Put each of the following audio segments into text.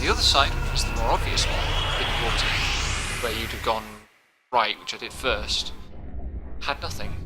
the other side, which is the more obvious one, in water, where you'd have gone right, which I did first, had nothing.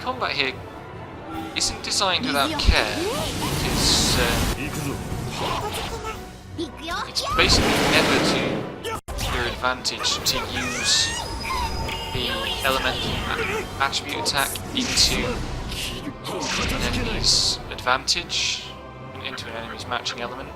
Combat here isn't designed without care, because it's basically never to your advantage to use the elemental attribute attack into an enemy's advantage, into an enemy's matching element.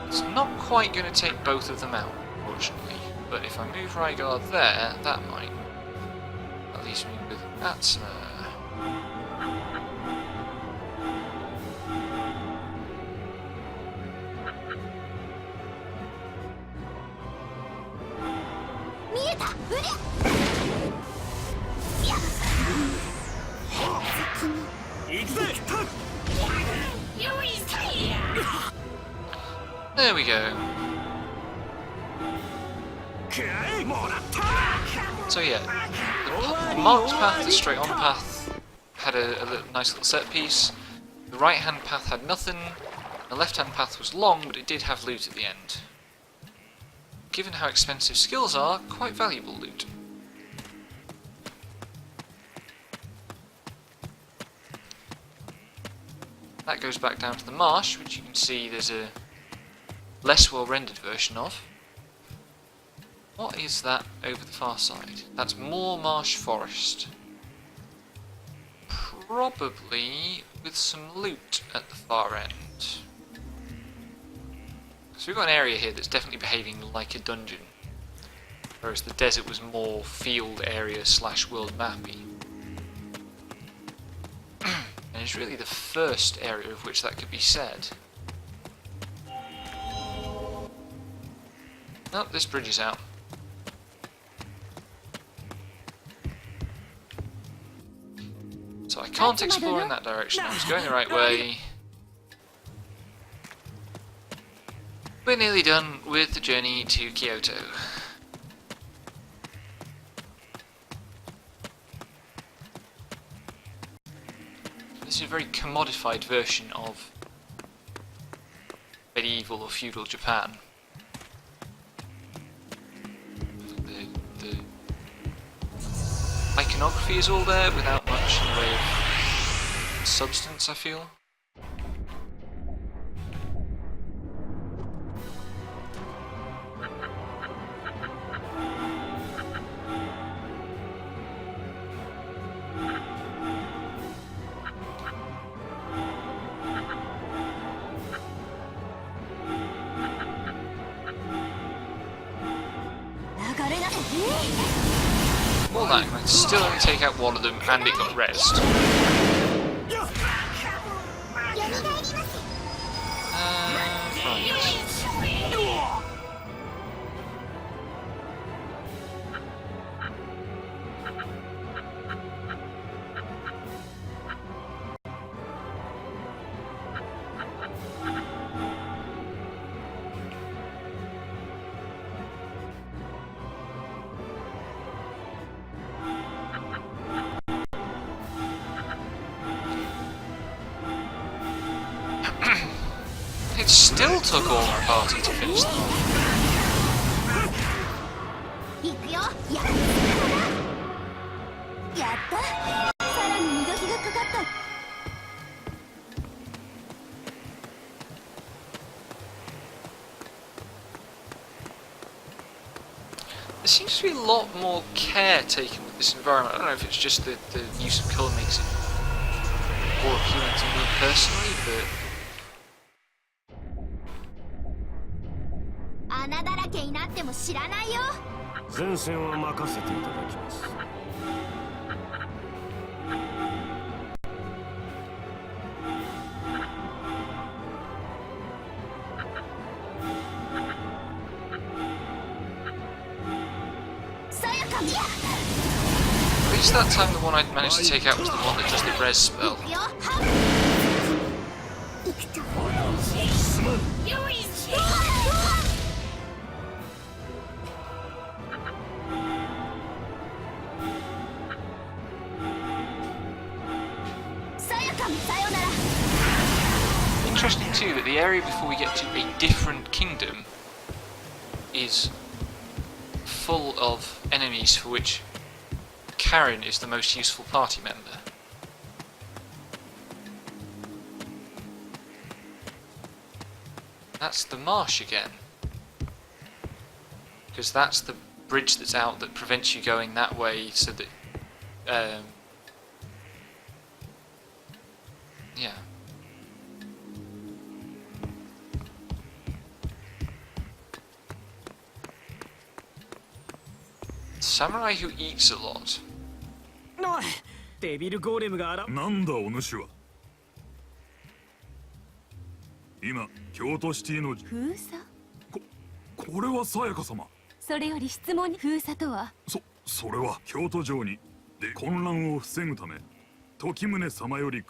It's not quite going to take both of them out, unfortunately, but if I move Rygar there, that might. That leaves me with Atsuma. There we go. So yeah, the marked path, the straight on path, had a nice little set piece. The right hand path had nothing. The left hand path was long, but it did have loot at the end. Given how expensive skills are, quite valuable loot. That goes back down to the marsh, which you can see there's a less well rendered version of. What is that over the far side? That's more marsh forest. Probably with some loot at the far end. So we've got an area here that's definitely behaving like a dungeon, whereas the desert was more field area / world mappy. And it's really the first area of which that could be said. Oh, this bridge is out. So I can't explore in that direction. I was going the right way. We're nearly done with the journey to Kyoto. This is a very commodified version of medieval or feudal Japan. The iconography is all there without much in the way of substance, I feel. More than that, I still only take out one of them and it got rezzed. Right. It still took all my party to finish them off. seems to be a lot more care taken with this environment. I don't know if it's just the use of colour makes it more appealing to me personally, but... 穴だらけになっても知らないよ。前線は任せていただきます。At least that time the one I'd managed to take out was the one that does the res spell. Interesting too that the area before we get to a different kingdom is full of enemies for which Karen is the most useful party member. That's the marsh again. Because that's the bridge that's out that prevents you going that way so that... yeah. Samurai who eats a lot. デビルゴーレムがなんだお主は。今京都シティの封鎖。これはさやか様。それより質問に封鎖とは。それは京都城にで混乱を防ぐため時宗様より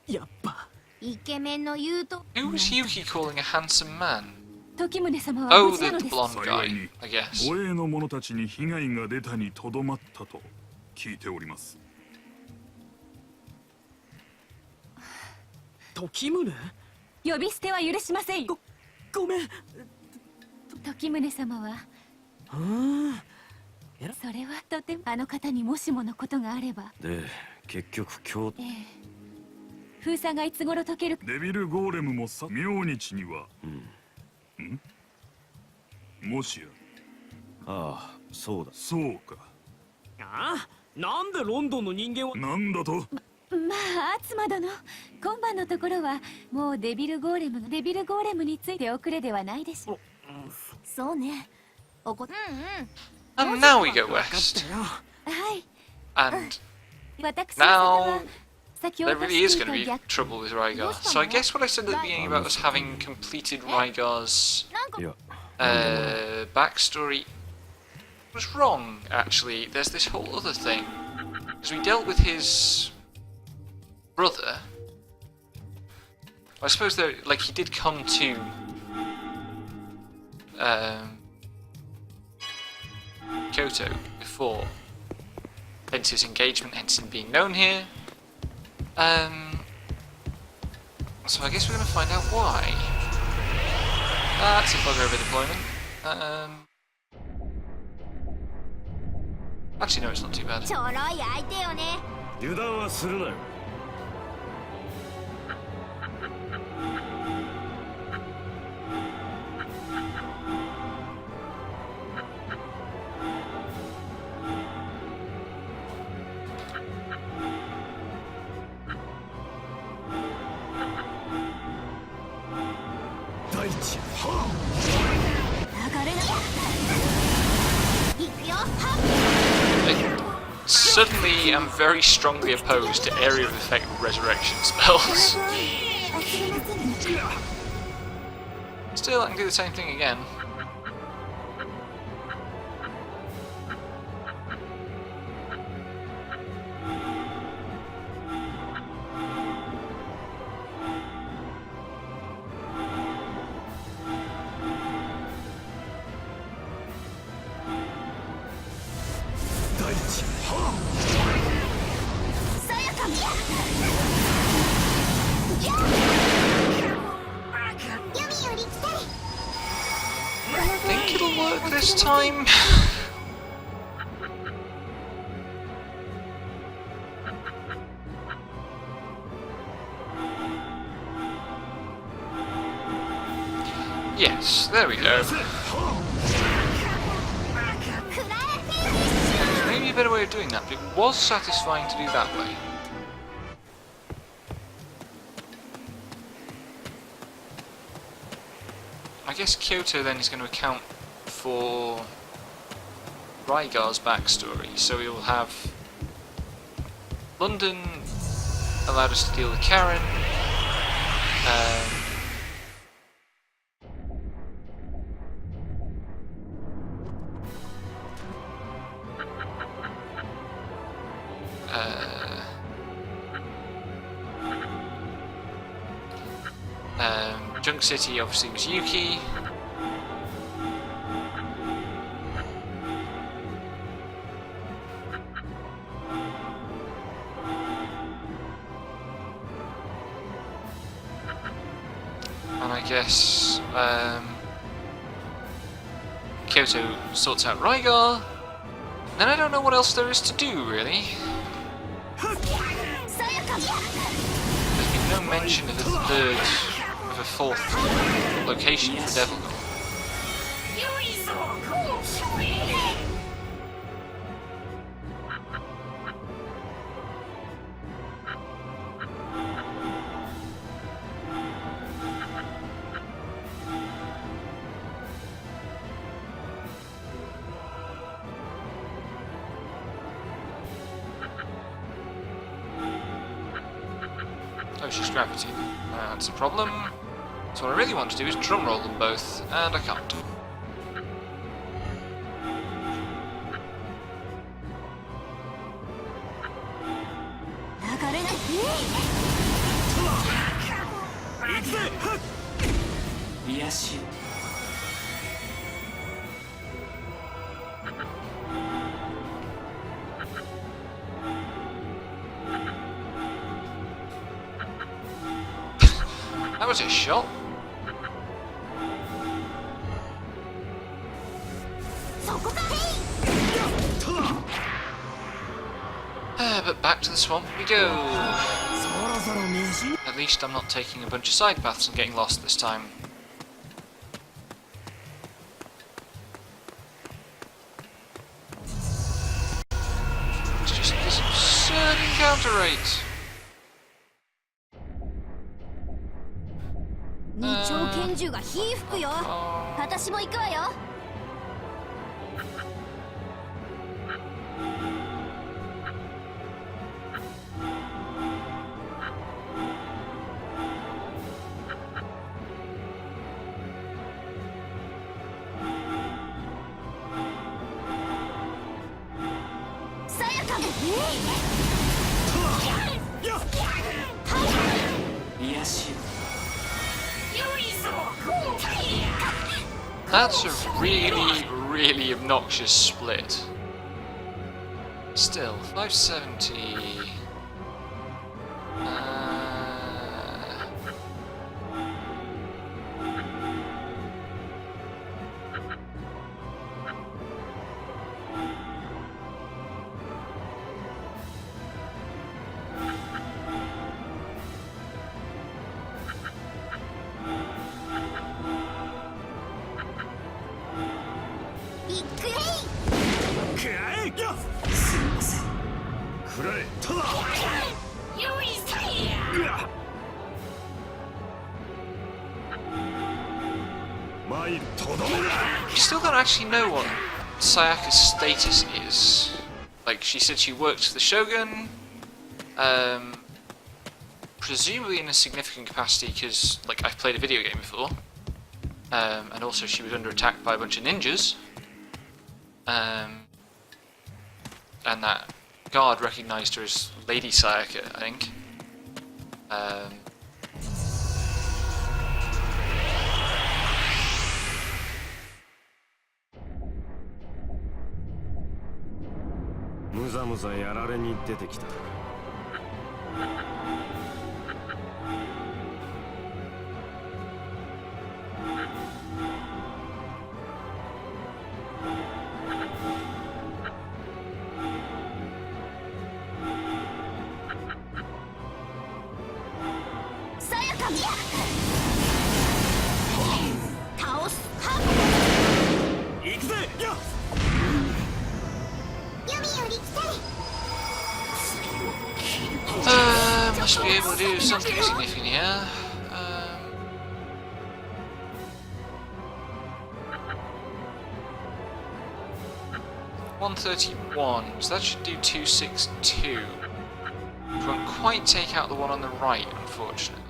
やっぱイケメンの言うと。 Who was Yuki calling a handsome man? 時宗様は Oh, 無事な the のです。 blonde 幸い guy, に I guess. 護衛の者たちに被害が出たにとどまったと聞いております。時宗？呼び捨ては許しません。ごめん。時宗様は。それはとてもあの方にもしものことがあれば。で、結局京都。封鎖がいつ頃解ける。デビルゴーレムもさ明日には。もしや。ああ、そうだ。そうか。ああ、なんでロンドンの人間は。なんだと。まあ、妻殿、今晩のところはもうデビルゴーレムについておくれではないでしょう。そうね。And now we go west. はい。And 私 now 先ほ there ど really is してい going to た be trouble with Rygar. So I guess what I said at the beginning about us having completed Rygar's いや、backstory was wrong, actually. There's this whole other thing. Because we dealt with his brother. I suppose that, like, he did come to Kyoto before, hence his engagement, hence him being known here. So I guess we're going to find out why. That's a bugger over deployment. Actually, no, it's not too bad. ちょろい相手よね。油断はするなよ。大地。流れな。行くよ。 Suddenly, I'm very strongly opposed to area of effect resurrection spells. Still, I can do the same thing again. Think it'll work this time? Yes, there we go. better way of doing that, but it was satisfying to do that way. I guess Kyoto then is going to account for Rygar's backstory, so we will have London allowed us to deal with Karen. Junk City obviously was Yuki. And I guess Kyoto sorts out Rygar. Then I don't know what else there is to do, really. There's been no mention of a fourth location for Devil Gold. Oh, she's gravity. That's a problem. So what I really want to do is drum roll them both, and I can't. That was a shot. But back to the swamp we go. At least I'm not taking a bunch of side paths and getting lost this time. It's just this absurd encounter rate. 二丁拳銃が火吹くよ。私も行くわよ。さやかも。癒し。 That's a really, really obnoxious split. Still, 570. We still don't actually know what Sayaka's status is. Like, she said she worked for the Shogun, presumably in a significant capacity because, like, I've played a video game before, and also she was under attack by a bunch of ninjas, and that guard recognised her as Lady Sayaka, I think. Must be able to do something significant here. 131, so that should do 262. Which won't quite take out the one on the right, unfortunately.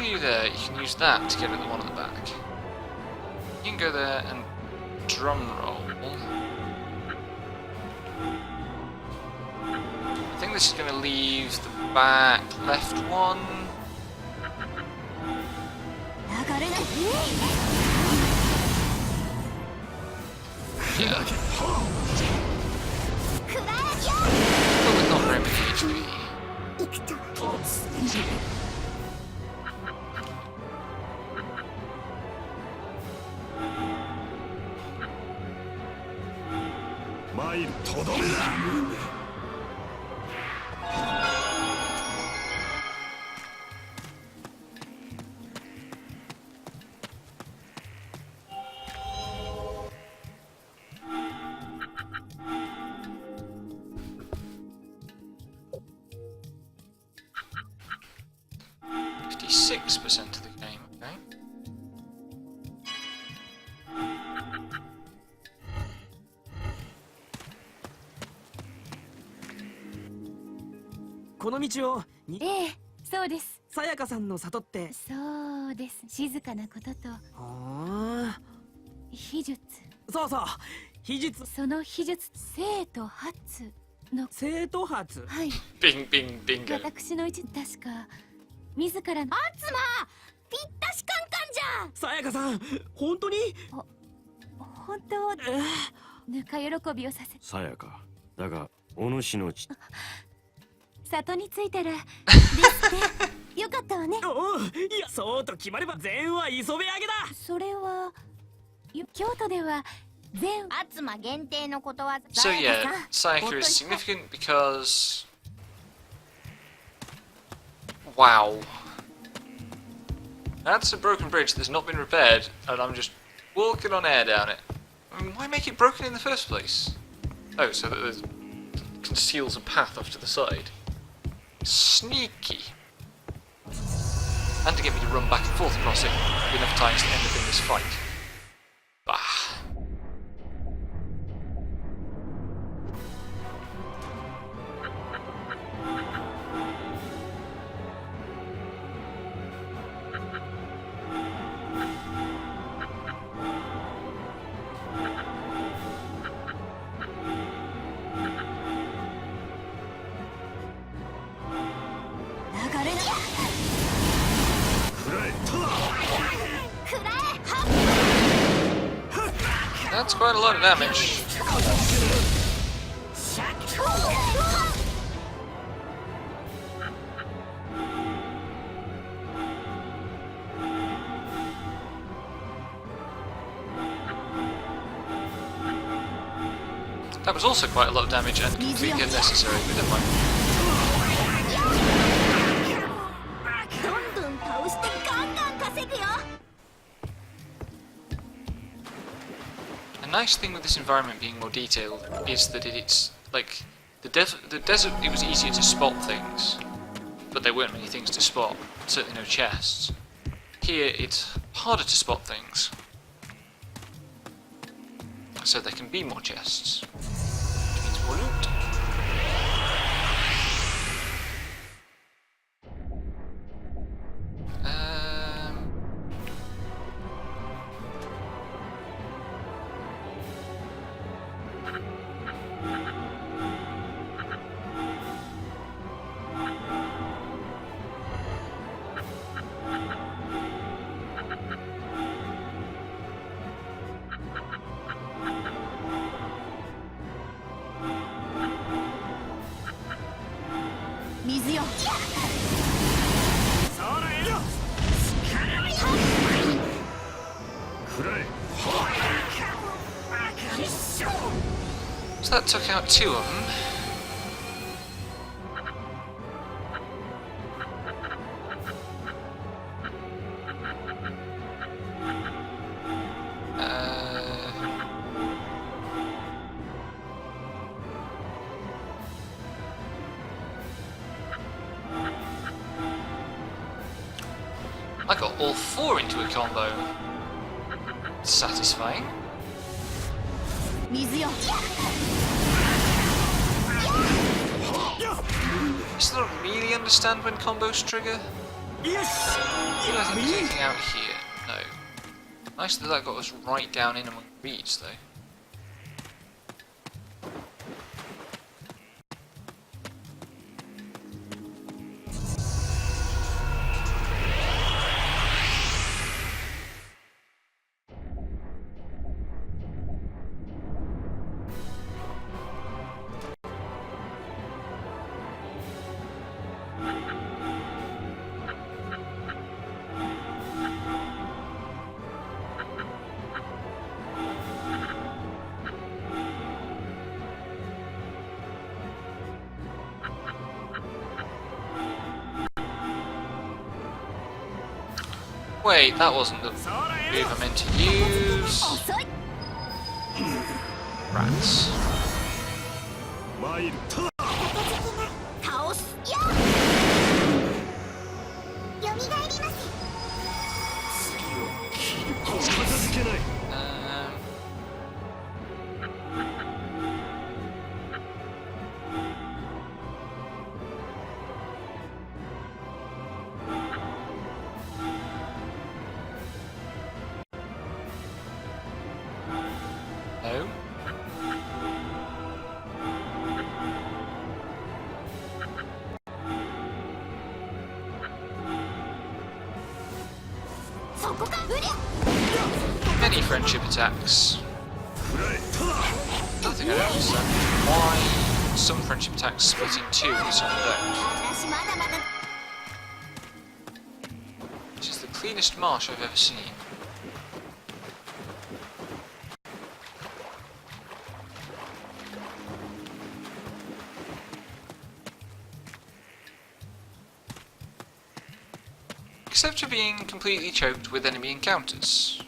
You there, you can use that to get at the one at the back. You can go there and drum roll. I think this is going to leave the back left one. Yeah. But with not very many HP. とどめだ。56% of the game, okay.ええ、そうです。さやかさんの里って。そうです。静かなことと。秘術。そうそう。秘術。その秘術、生と発の。生と発。はい。ビンビンビンゴ。私の一確か自らの。あつま。ぴったしカンカンじゃん。さやかさん、本当に？本当。ぬか喜びをさせ。さやか。だがお主のち。里に着いたらですってよかったわね。いや、そうと決まれば全は磯辺揚げだ。それは京都では全集ま限定のことわざ。 So yeah, Sayaka is significant because wow, that's a broken bridge that's not been repaired, and I'm just walking on air down it. I mean, why make it broken in the first place? Oh, so that it conceals a path off to the side. Sneaky. And to get me to run back and forth across it enough times to end up in this fight. Bah. That's quite a lot of damage. That was also quite a lot of damage and completely unnecessary, but never mind. A nice thing with this environment being more detailed is that it's like the desert. It was easier to spot things, but there weren't many things to spot. Certainly no chests. Here it's harder to spot things, so there can be more chests. Which means more loot. So that took out 2 of them. I got all 4 into a combo. Satisfying. 水よ I still don't really understand when combos trigger. Nothing anything out here. No. Nice that that got us right down in among reeds though. Wait, that wasn't the move I meant to use. 遅い Rats. 参る倒すやよみがえります 片付けない No. Many friendship attacks. Nothing I don't understand. Why some friendship attacks split in 2 and some don't. 私まだまだ This is the cleanest marsh I've ever seen. Except for being completely choked with enemy encounters.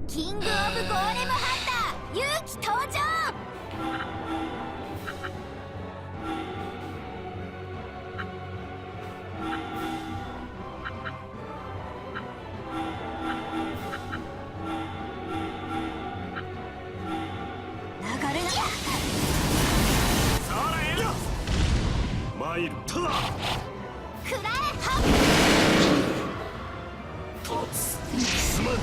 King of Golem Hunter 勇気登場 流れな 参るくらえはすまん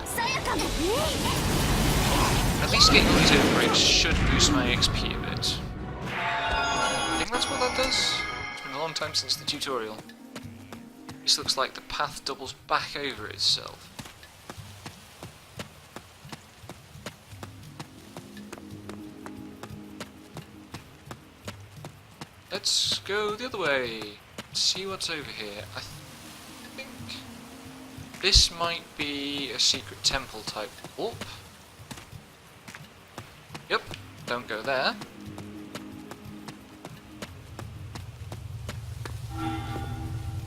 さやかも At least getting these overbreaks should boost my XP a bit. I think that's what that does. It's been a long time since the tutorial. This looks like the path doubles back over itself. Let's go the other way. See what's over here. I think this might be a secret temple type warp. Yep, don't go there.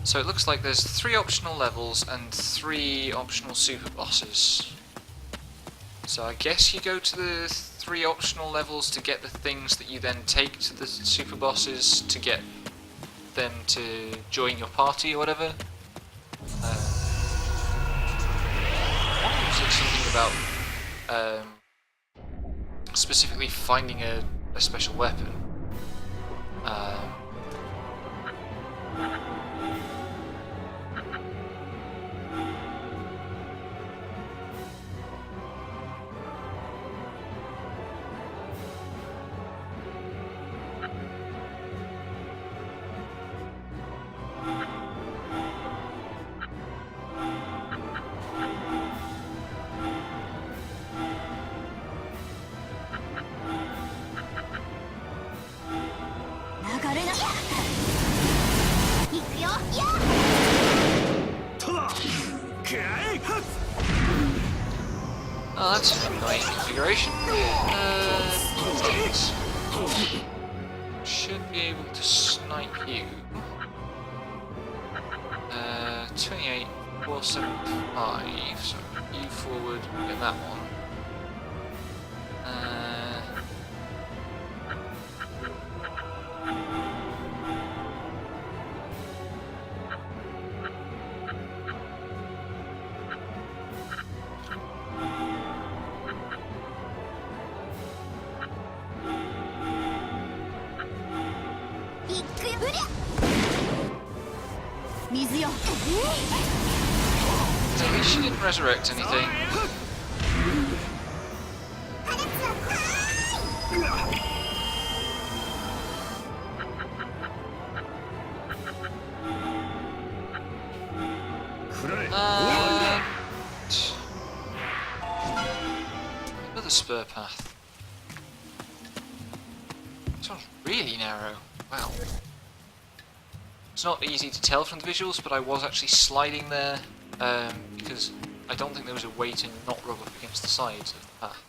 So it looks like there's 3 optional levels and 3 optional super bosses. So I guess you go to the 3 optional levels to get the things that you then take to the super bosses to get them to join your party or whatever. One was like something about specifically finding a special weapon. Oh, that's an annoying configuration. Things. Should be able to snipe you. 28, 475. So you forward, get that one. At least she didn't resurrect anything. Another spur path. This one's really narrow. Wow. It's not easy to tell from the visuals, but I was actually sliding there because I don't think there was a way to not rub up against the sides of the path.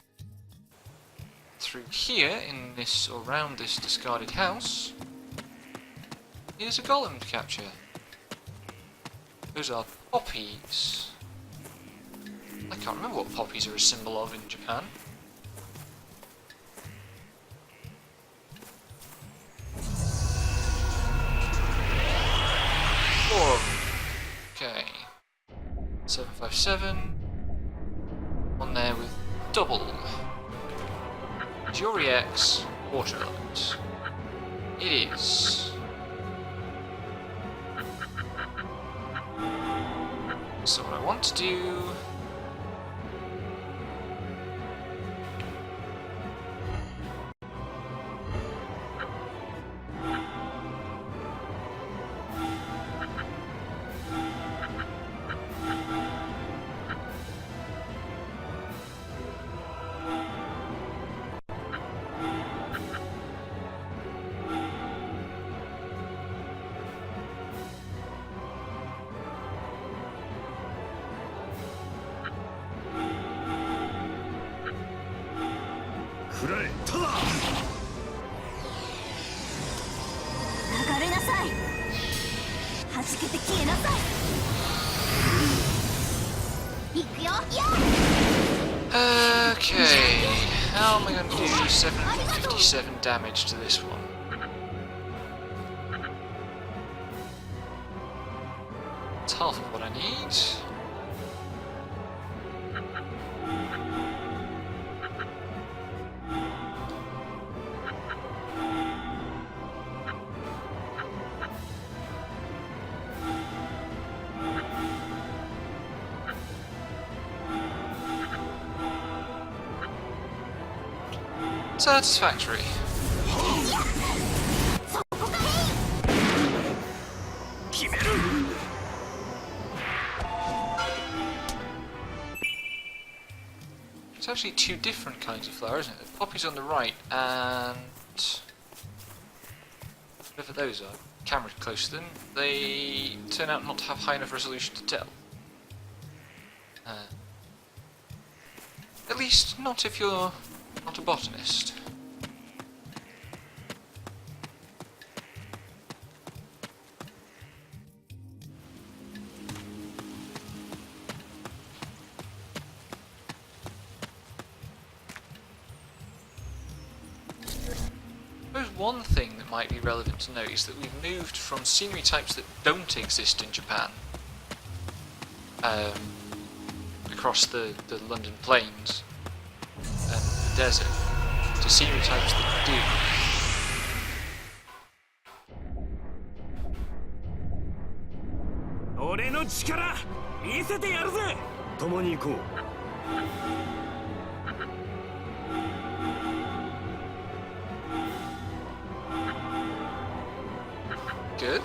Through here, in this or around this discarded house, here's a golem to capture. Those are poppies. I can't remember what poppies are a symbol of in Japan. Okay. 757. On there with double. Jury X water element. It is. So what I want to do. Okay, how am I going to do 757 damage to this one? It's half of what I need. Satisfactory. It's actually two different kinds of flower, isn't it? The poppies on the right and whatever those are. Camera close to them. They turn out not to have high enough resolution to tell. At least not if you're not a botanist. There's one thing that might be relevant to note is that we've moved from scenery types that don't exist in Japan across the London plains and the desert to scenery types that do. 俺の力見せてやるぜ。共に行こう。Good.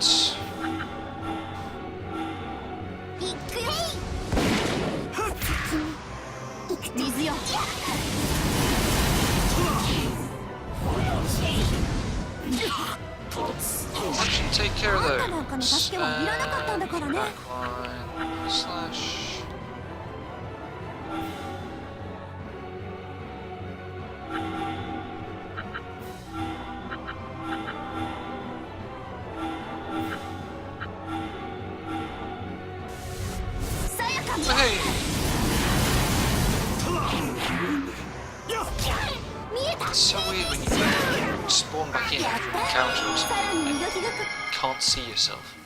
水よ I should take care of あんたなんかの those. 助けはいらなかったんだからね。 Back line slash. Hey! 見えた It's so weird when you spawn back in after an encounter or さら something に and 磨きがか can't see yourself.